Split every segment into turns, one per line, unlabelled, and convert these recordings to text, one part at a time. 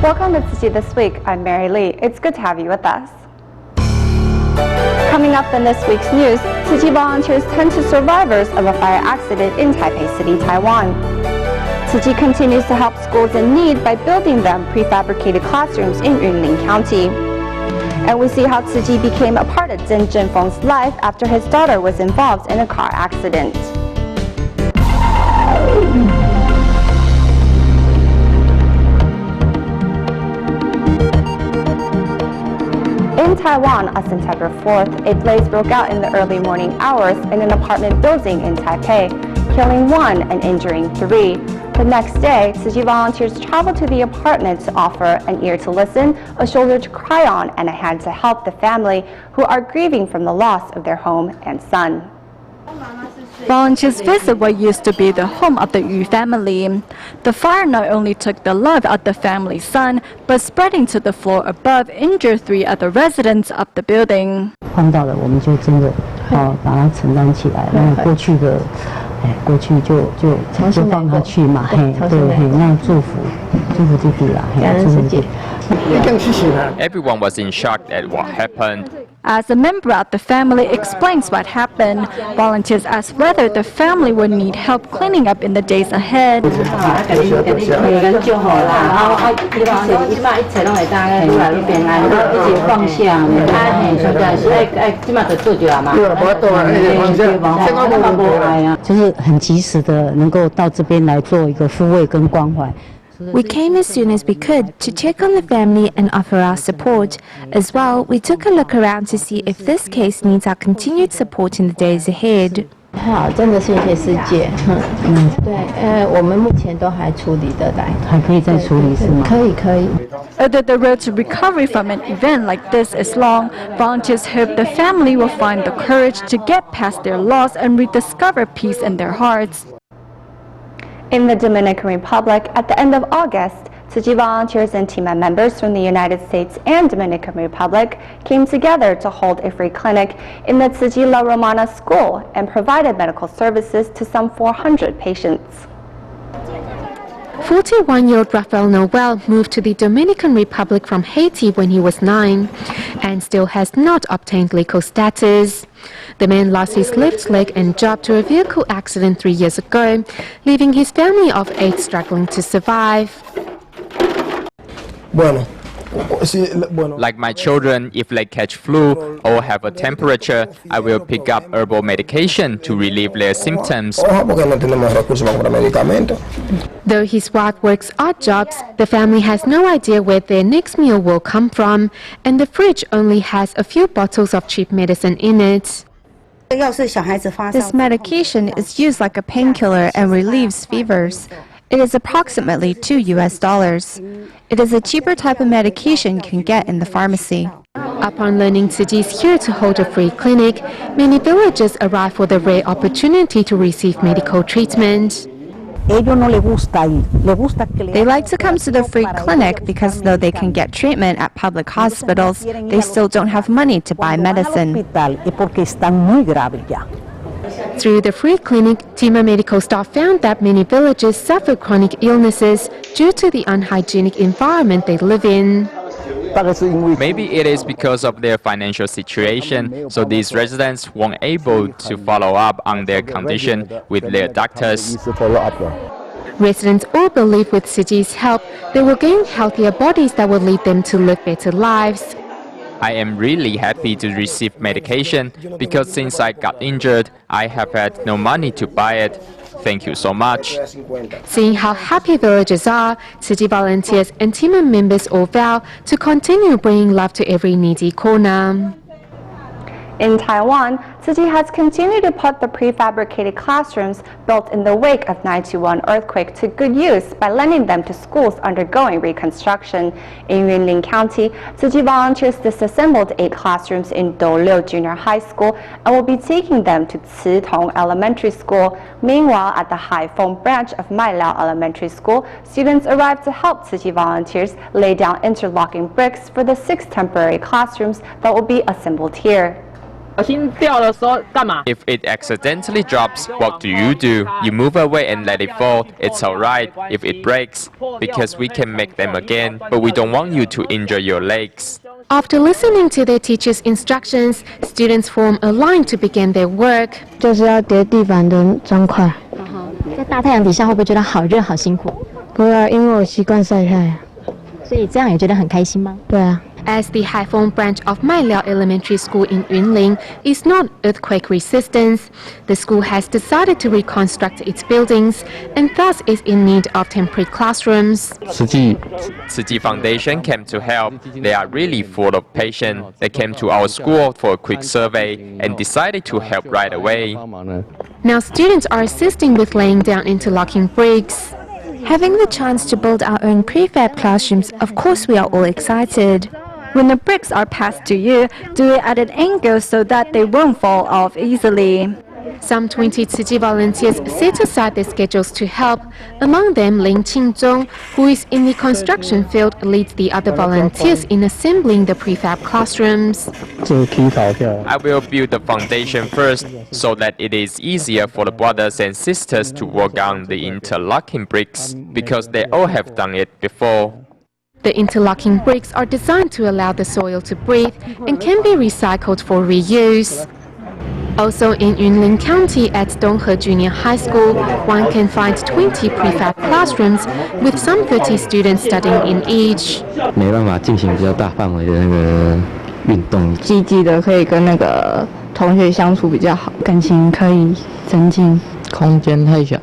Welcome to Tzu Chi This Week. I'm Mary Lee. It's good to have you with us. Coming up in this week's news, Tzu Chi volunteers tend to survivors of a fire accident in Taipei City, Taiwan. Tzu Chi continues to help schools in need by building them prefabricated classrooms in Yunlin County. And we see how Tzu Chi became a part of Zhen Zhenfeng's life after his daughter was involved in a car accident. In Taiwan, on September 4th, a blaze broke out in the early morning hours in an apartment building in Taipei, killing 1 and injuring 3. The next day, Tzu Chi volunteers traveled to the apartment to offer an ear to listen, a shoulder to cry on, and a hand to help the family who are grieving from the loss of their home and son.
Volunteers visit what used to be the home of the Yu family. The fire not only took the life of the family's son, but spreading to the floor above, injured 3 other residents of the building.
碰到了，我们就真的把它承担起来。那过去的，过去就放他去嘛，那祝福弟弟啦，祝福弟弟。
Everyone was in shock at what happened.
As a member of the family explains what happened, volunteers ask whether the family would need help cleaning up in the days ahead.
We came as soon as we could to check on the family and offer our support. As well, we took a look around to see if this case needs our continued support in the days ahead.
好，真的谢谢世界。对，我们目前都还处理得来，
还可以再处理是吗？
可以。
Although the road to recovery from an event like this is long, volunteers hope the family will find the courage to get past their loss and rediscover peace in their hearts.
In the Dominican Republic, at the end of August, Tzu Chi volunteers and team members from the United States and Dominican Republic came together to hold a free clinic in the Tzu Chi La Romana school and provided medical services to some 400 patients.
41-year-old Rafael Noel moved to the Dominican Republic from Haiti when he was 9 and still has not obtained legal status. The man lost his left leg and job to a vehicle accident 3 years ago, leaving his family of 8 struggling to survive.
Like my children, if they catch flu or have a temperature, I will pick up herbal medication to relieve their symptoms.
Though his wife works odd jobs, the family has no idea where their next meal will come from, and the fridge only has a few bottles of cheap medicine in it.
This medication is used like a painkiller and relieves fevers. It is approximately $2. It is a cheaper type of medication you can get in the pharmacy.
Upon learning Tzu Chi is here to hold a free clinic, many villagers arrive for the rare opportunity to receive medical treatment.
They like to come to the free clinic because though they can get treatment at public hospitals, they still don't have money to buy medicine.
Through the free clinic, Tima medical staff found that many villagers suffer chronic illnesses due to the unhygienic environment they live in.
Maybe it is because of their financial situation, so these residents weren't able to follow up on their condition with their doctors.
Residents all believe with Tzu Chi's help, they will gain healthier bodies that will lead them to live better lives.
I am really happy to receive medication because since I got injured, I have had no money to buy it. Thank you so much.
Seeing how happy villagers are, Tzu Chi volunteers and team members all vow to continue bringing love to every needy corner.
In Taiwan, Tzu Chi has continued to put the prefabricated classrooms built in the wake of 9/11 earthquake to good use by lending them to schools undergoing reconstruction. In Yunlin County, Tzu Chi volunteers disassembled 8 classrooms in Douliu Junior High School and will be taking them to Citong Elementary School. Meanwhile, at the Haifeng branch of Mailiao Elementary School, students arrived to help Tzu Chi volunteers lay down interlocking bricks for the 6 temporary classrooms that will be assembled here.
If it accidentally drops, what do? You move away and let it fall. It's alright if it breaks, because we can make them again, but we don't want you to injure your legs.
After listening to their teacher's instructions, students form a line to begin their work.
就是要叠地板的砖块。
在大太阳底下会不会觉得好热好辛苦？
不会啊，因为我习惯晒太阳。
所以这样也觉得很开心吗？
对啊。
As the Haiphong branch of Mailiao Elementary School in Yunlin is not earthquake resistant, the school has decided to reconstruct its buildings and thus is in need of temporary classrooms.
Tzu Chi Foundation came to help. They are really full of passion. They came to our school for a quick survey and decided to help right away.
Now students are assisting with laying down interlocking bricks.
Having the chance to build our own prefab classrooms, of course we are all excited. When the bricks are passed to you, do it at an angle so that they won't fall off easily.
Some 20 Tzu Chi volunteers set aside their schedules to help. Among them, Ling Qingzong, who is in the construction field, leads the other volunteers in assembling the prefab classrooms.
I will build the foundation first so that it is easier for the brothers and sisters to work on the interlocking bricks, because they all have done it before.
The interlocking bricks are designed to allow the soil to breathe and can be recycled for reuse. Also in Yunlin County at Donghe Junior High School, one can find 20 prefab classrooms with some 30 students studying in each.
没办法进行比较大范围的那个运动。
积极的可以跟那个同学相处比较好，感情可以增进。
空间太小。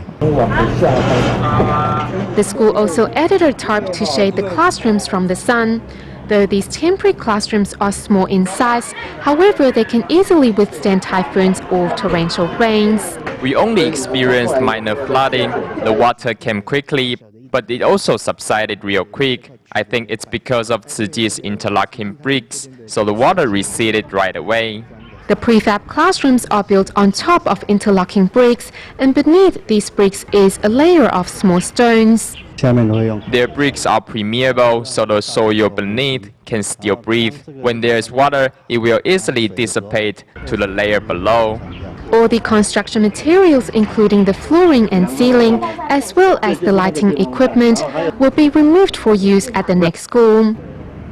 The school also added a tarp to shade the classrooms from the sun. Though these temporary classrooms are small in size, however, they can easily withstand typhoons or torrential rains.
We only experienced minor flooding. The water came quickly, but it also subsided real quick. I think it's because of Tzu Chi's interlocking bricks, so the water receded right away.
The prefab classrooms are built on top of interlocking bricks, and beneath these bricks is a layer of small stones.
Their bricks are permeable, so the soil beneath can still breathe. When there is water, it will easily dissipate to the layer below.
All the construction materials, including the flooring and ceiling, as well as the lighting equipment, will be removed for use at the next school.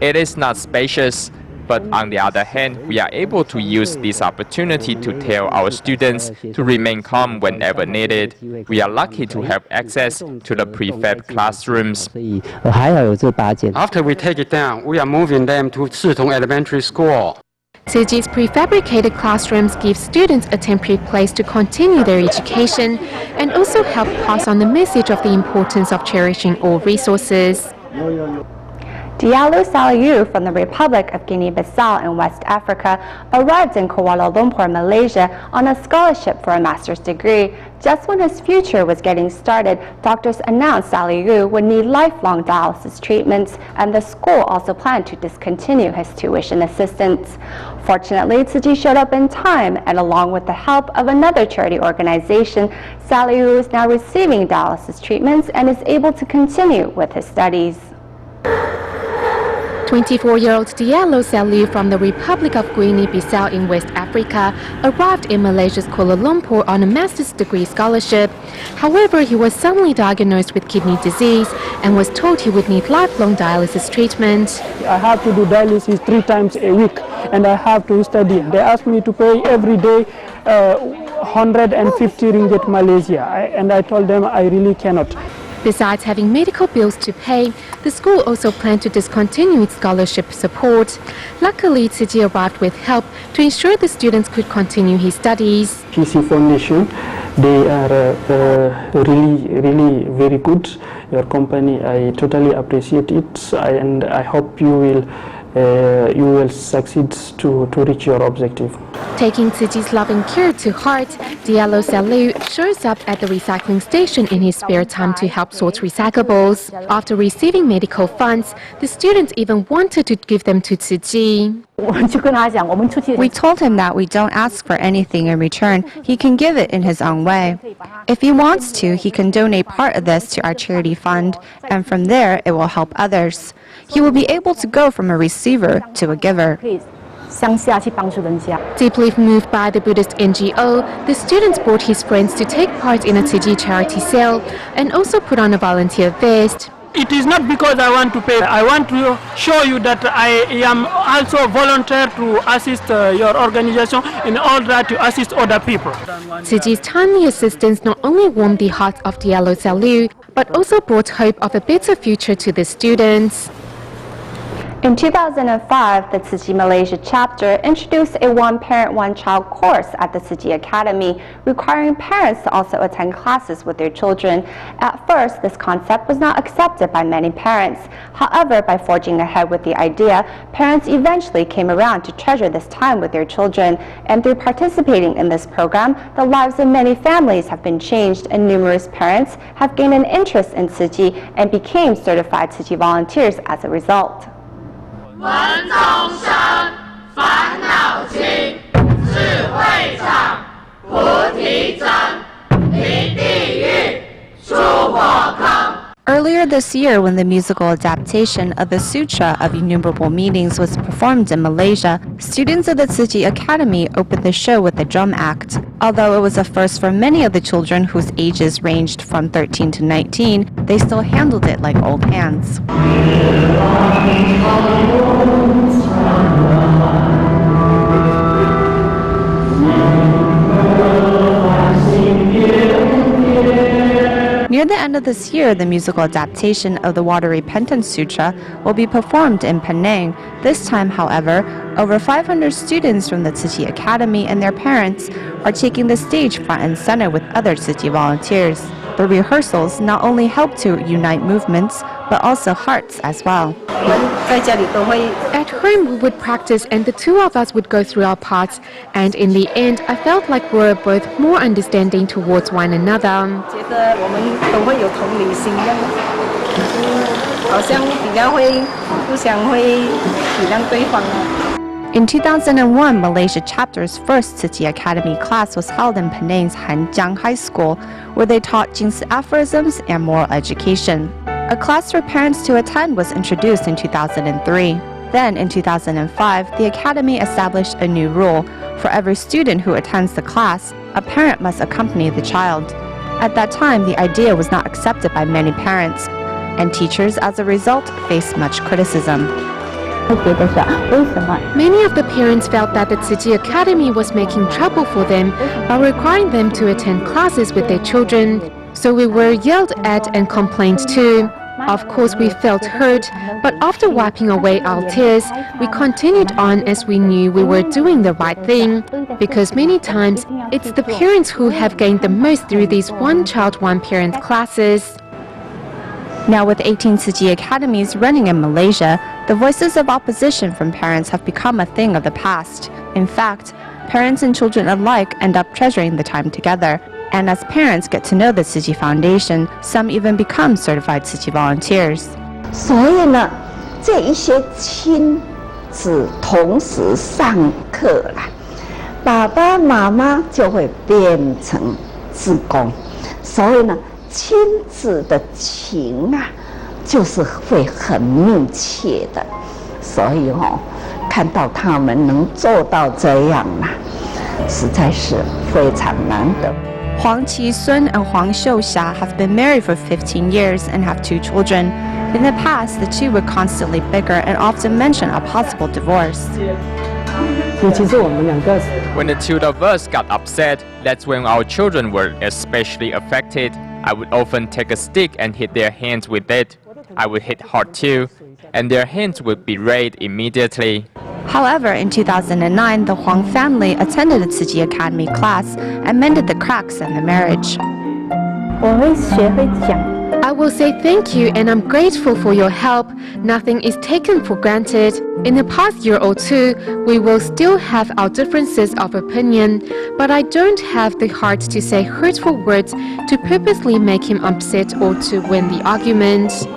It is not spacious, but on the other hand, we are able to use this opportunity to tell our students to remain calm whenever needed. We are lucky to have access to the prefab classrooms.
After we take it down, we are moving them to Shitong Elementary School.
Tzu Chi's prefabricated classrooms give students a temporary place to continue their education and also help pass on the message of the importance of cherishing all resources.
Diallo Saliu from the Republic of Guinea-Bissau in West Africa arrived in Kuala Lumpur, Malaysia on a scholarship for a master's degree. Just when his future was getting started, doctors announced Saliu would need lifelong dialysis treatments, and the school also planned to discontinue his tuition assistance. Fortunately, Tzu Chi showed up in time, and along with the help of another charity organization, Saliu is now receiving dialysis treatments and is able to continue with his studies.
24-year-old Diallo Saliu from the Republic of Guinea-Bissau in West Africa arrived in Malaysia's Kuala Lumpur on a master's degree scholarship. However, he was suddenly diagnosed with kidney disease and was told he would need lifelong dialysis treatment.
I have to do dialysis 3 times a week and I have to study. They asked me to pay every day 150 ringgit Malaysia, and I told them I really cannot.
Besides having medical bills to pay, the school also planned to discontinue its scholarship support. Luckily, Tzu Chi arrived with help to ensure the students could continue his studies.
PC Foundation, they are really very good. Your company, I totally appreciate it, and I hope you will succeed to reach your objective.
Taking Tzu Chi's loving care to heart, Diallo Saliu shows up at the recycling station in his spare time to help sort recyclables. After receiving medical funds, the students even wanted to give them to Tzu Chi.
We told him that we don't ask for anything in return. He can give it in his own way. If he wants to, he can donate part of this to our charity fund, and from there it will help others. He will be able to go from a receiver to a giver.
Deeply moved by the Buddhist NGO, the students brought his friends to take part in a Tzu Chi charity sale and also put on a volunteer vest.
It is not because I want to pay. I want to show you that I am also volunteer to assist your organization in order to assist other people.
Tzu Chi's timely assistance not only warmed the hearts of Diallo Salu, but also brought hope of a better future to the students.
In 2005, the Tzu Chi Malaysia chapter introduced a one-parent, one-child course at the Tzu Chi Academy, requiring parents to also attend classes with their children. At first, this concept was not accepted by many parents. However, by forging ahead with the idea, parents eventually came around to treasure this time with their children. And through participating in this program, the lives of many families have been changed, and numerous parents have gained an interest in Tzu Chi and became certified Tzu Chi volunteers as a result.
文众生，烦恼轻，智慧长，菩提真，离地狱，出火坑。
Earlier this year, when the musical adaptation of the Sutra of Innumerable Meanings was performed in Malaysia, students of the Tzu Chi Academy opened the show with a drum act. Although it was a first for many of the children whose ages ranged from 13 to 19, they still handled it like old hands. Near the end of this year, the musical adaptation of the Water Repentance Sutra will be performed in Penang. This time, however, over 500 students from the Tzu Chi Academy and their parents are taking the stage front and center with other Tzu Chi volunteers. The rehearsals not only help to unite movements, but also hearts as well.
At home, we would practice and the two of us would go through our parts, and in the end, I felt like we were both more understanding towards one another.
In 2001, Malaysia chapter's first Tzu Chi Academy class was held in Penang's Hanjiang High School, where they taught Jingsi aphorisms and moral education. A class for parents to attend was introduced in 2003. Then, in 2005, the Academy established a new rule. For every student who attends the class, a parent must accompany the child. At that time, the idea was not accepted by many parents, and teachers, as a result, faced much criticism.
Many of the parents felt that the Tzu Chi Academy was making trouble for them by requiring them to attend classes with their children. So we were yelled at and complained to. Of course, we felt hurt, but after wiping away our tears, we continued on as we knew we were doing the right thing. Because many times, it's the parents who have gained the most through these one-child, one-parent classes.
Now, with 18 Tzu Chi academies running in Malaysia, the voices of opposition from parents have become a thing of the past. In fact, parents and children alike end up treasuring the time together. And as parents get to know the Tzu Chi Foundation, some even become certified Tzu Chi volunteers.
所以呢，这一些亲子同时上课啦，爸爸妈妈就会变成志工，所以呢，亲子的情啊，就是会很密切的。所以看到他们能做到这样啊，实在是非常难得。
Huang Qi-sun and Huang Xiuxia have been married for 15 years and have 2 children. In the past, the two would constantly bicker and often mention a possible divorce.
When the two of us got upset, that's when our children were especially affected. I would often take a stick and hit their hands with it. I would hit hard too, and their hands would be red immediately.
However, in 2009, the Huang family attended a Tzu Chi Academy class and mended the cracks in the marriage.
I will say thank you and I'm grateful for your help. Nothing is taken for granted. In the past year or two, we will still have our differences of opinion, but I don't have the heart to say hurtful words to purposely make him upset or to win the argument.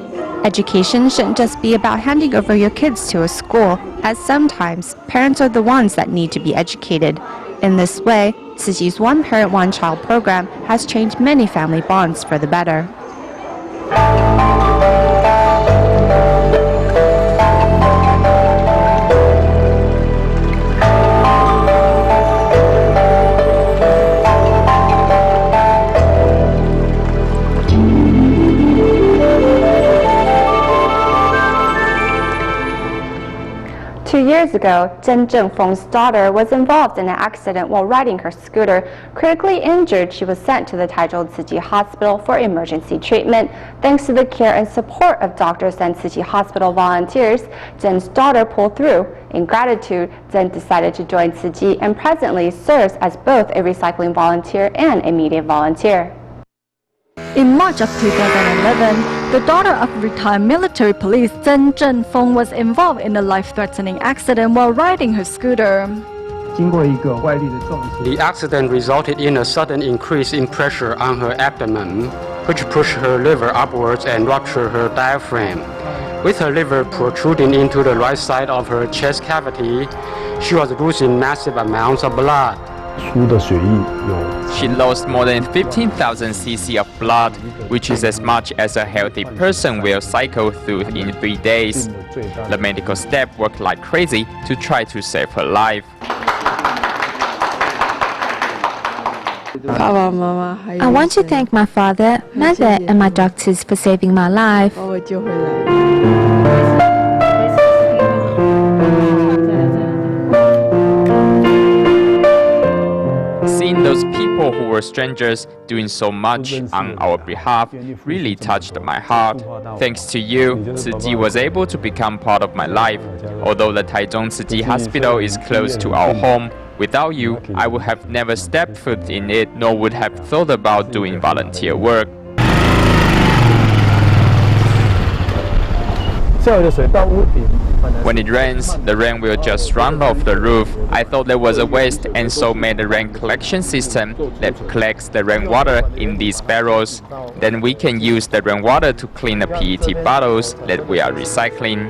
Education shouldn't just be about handing over your kids to a school, as sometimes parents are the ones that need to be educated. In this way, Tzu Chi's One Parent, One Child program has changed many family bonds for the better. 2 years ago, Zhen Zhengfeng's daughter was involved in an accident while riding her scooter. Critically injured, she was sent to the Taichung Tzu Chi Hospital for emergency treatment. Thanks to the care and support of doctors and Tzu Chi Hospital volunteers, Zhen's daughter pulled through. In gratitude, Zhen decided to join Tzu Chi and presently serves as both a recycling volunteer and a media volunteer.
In March of 2011, the daughter of retired military police Zhen Zhengfeng was involved in a life-threatening accident while riding her scooter.
The accident resulted in a sudden increase in pressure on her abdomen, which pushed her liver upwards and ruptured her diaphragm. With her liver protruding into the right side of her chest cavity, she was losing massive amounts of blood.
She lost more than 15,000 cc of blood, which is as much as a healthy person will cycle through in 3 days. The medical staff worked like crazy to try to save her life.
I want to thank my father, mother, and my doctors for saving my life.
Seeing those people who were strangers doing so much on our behalf really touched my heart. Thanks to you, Tzu Chi was able to become part of my life. Although the Taichung Tzu Chi Hospital is close to our home, without you, I would have never stepped foot in it, nor would have thought about doing volunteer work. When it rains, the rain will just run off the roof. I thought there was a waste and so made a rain collection system that collects the rainwater in these barrels. Then we can use the rainwater to clean the PET bottles that we are recycling.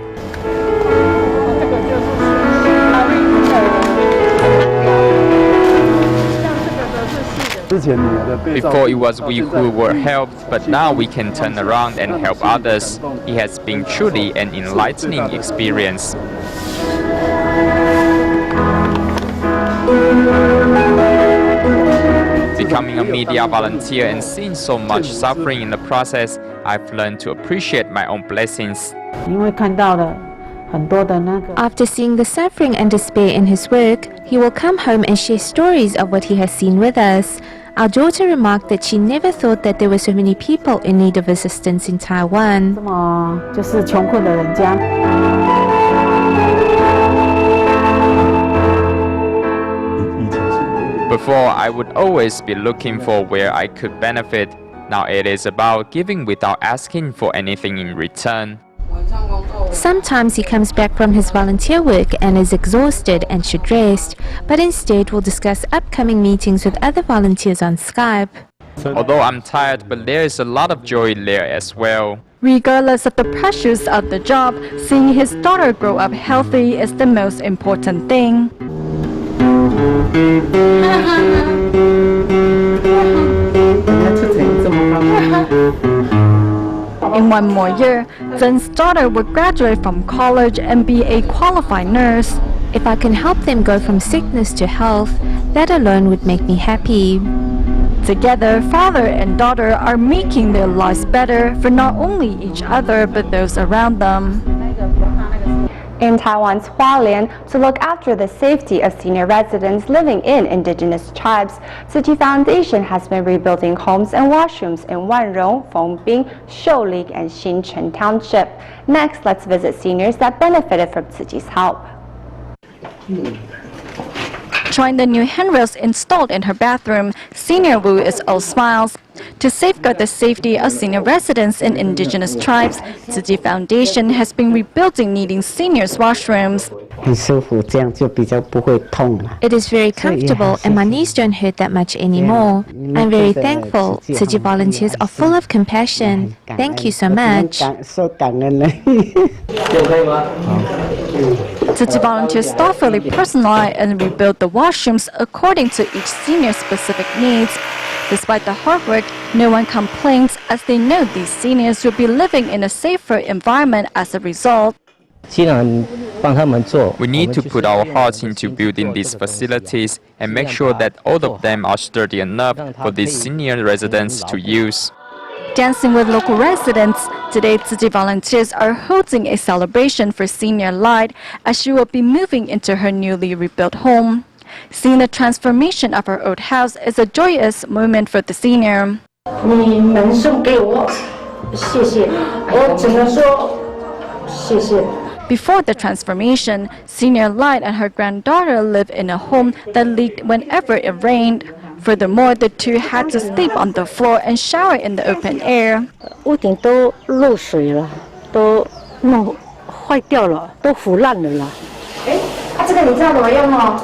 Before it was we who were helped, but now we can turn around and help others. It has been truly an enlightening experience. Becoming a media volunteer and seeing so much suffering in the process, I've learned to appreciate my own blessings.
After seeing the suffering and despair in his work, he will come home and share stories of what he has seen with us. Our daughter remarked that she never thought that there were so many people in need of assistance in Taiwan.
Before, I would always be looking for where I could benefit. Now it is about giving without asking for anything in return.
Sometimes he comes back from his volunteer work and is exhausted and should rest, but instead will discuss upcoming meetings with other volunteers on Skype.
Although I'm tired, but there is a lot of joy there as well.
Regardless of the pressures of the job, seeing his daughter grow up healthy is the most important thing. In one more year, Zhen's daughter will graduate from college and be a qualified nurse.
If I can help them go from sickness to health, that alone would make me happy.
Together, father and daughter are making their lives better for not only each other but those around them.
In Taiwan's Hualien, to look after the safety of senior residents living in indigenous tribes, Tzu Chi Foundation has been rebuilding homes and washrooms in Wanrong, Fongbing, Shoulik, and Xinchen Township. Next, let's visit seniors that benefited from Tzu Chi's help.
Trying the new handrails installed in her bathroom, Senior Wu is all smiles. To safeguard the safety of senior residents in indigenous tribes, Tzu Chi Foundation has been rebuilding needing seniors' washrooms.
It is very comfortable and my knees don't hurt that much anymore. I'm very thankful. Tzu Chi volunteers are full of compassion. Thank you so much.
Tzu Chi volunteers thoughtfully personalize and rebuild the washrooms according to each senior's specific needs. Despite the hard work, no one complains as they know these seniors will be living in a safer environment as a result.
We need to put our hearts into building these facilities and make sure that all of them are sturdy enough for these senior residents to use.
Dancing with local residents, today Tzu Chi volunteers are holding a celebration for senior Light as she will be moving into her newly rebuilt home. Seeing the transformation of her old house is a joyous moment for the senior.
你们送给我，谢谢，我只能说谢谢。
Before the transformation, senior Light and her granddaughter lived in a home that leaked whenever it rained. Furthermore, the two had to sleep on the floor and shower in the open air.
屋顶都漏水了，都弄坏掉了，都腐烂了啦。
哎，这个你知道怎么用吗？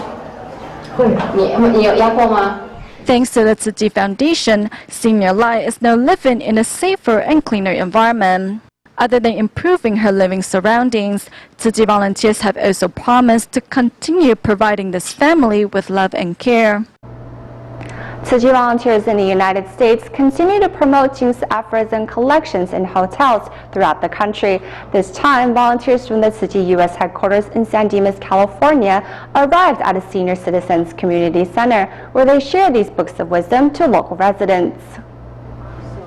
会，你有压过吗？
Thanks to the Tzu Chi Foundation, senior Light is now living in a safer and cleaner environment. Other than improving her living surroundings, Tzu Chi volunteers have also promised to continue providing this family with love and care.
Tzu Chi volunteers in the United States continue to promote Jing's aphorism collections in hotels throughout the country. This time, volunteers from the Tzu Chi U.S. headquarters in San Dimas, California, arrived at a senior citizens community center where they share these books of wisdom to local residents.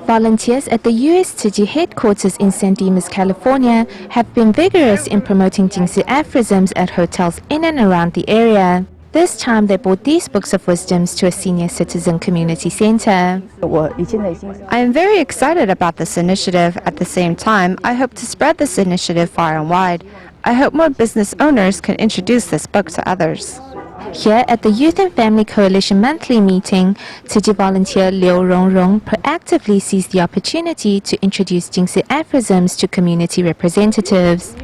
Volunteers at the U.S. Tzu Chi headquarters in San Dimas, California, have been vigorous in promoting Jingzi aphorisms at hotels in and around the area. This time, they brought these books of wisdoms to a senior citizen community center.
I am very excited about this initiative. At the same time, I hope to spread this initiative far and wide. I hope more business owners can introduce this book to others.
Here at the Youth and Family Coalition monthly meeting, Tzu Chi volunteer Liu Rongrong proactively seized the opportunity to introduce Jingzi aphorisms to community representatives.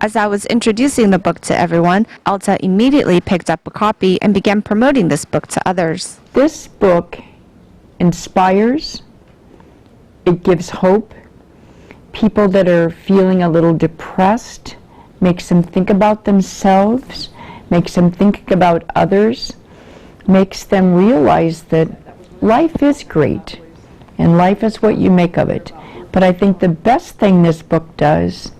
As I was introducing the book to everyone, Alta immediately picked up a copy and began promoting this book to others.
This book inspires, it gives hope. People that are feeling a little depressed, makes them think about themselves, makes them think about others, makes them realize that life is great and life is what you make of it. But I think the best thing this book does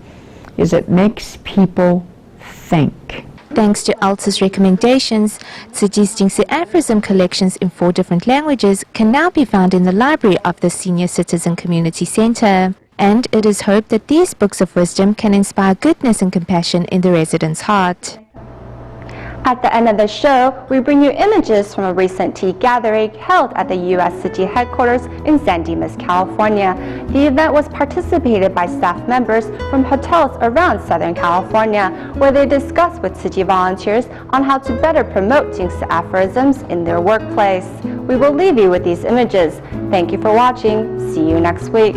is it makes people think.
Thanks to Alta's recommendations, Tzu Chi's Jingzi aphorism collections in 4 different languages can now be found in the library of the Senior Citizen Community Center. And it is hoped that these books of wisdom can inspire goodness and compassion in the residents' heart.
At the end of the show, we bring you images from a recent tea gathering held at the U.S. Tzu Chi headquarters in San Dimas, California. The event was participated by staff members from hotels around Southern California, where they discussed with Tzu Chi volunteers on how to better promote Jing's aphorisms in their workplace. We will leave you with these images. Thank you for watching. See you next week.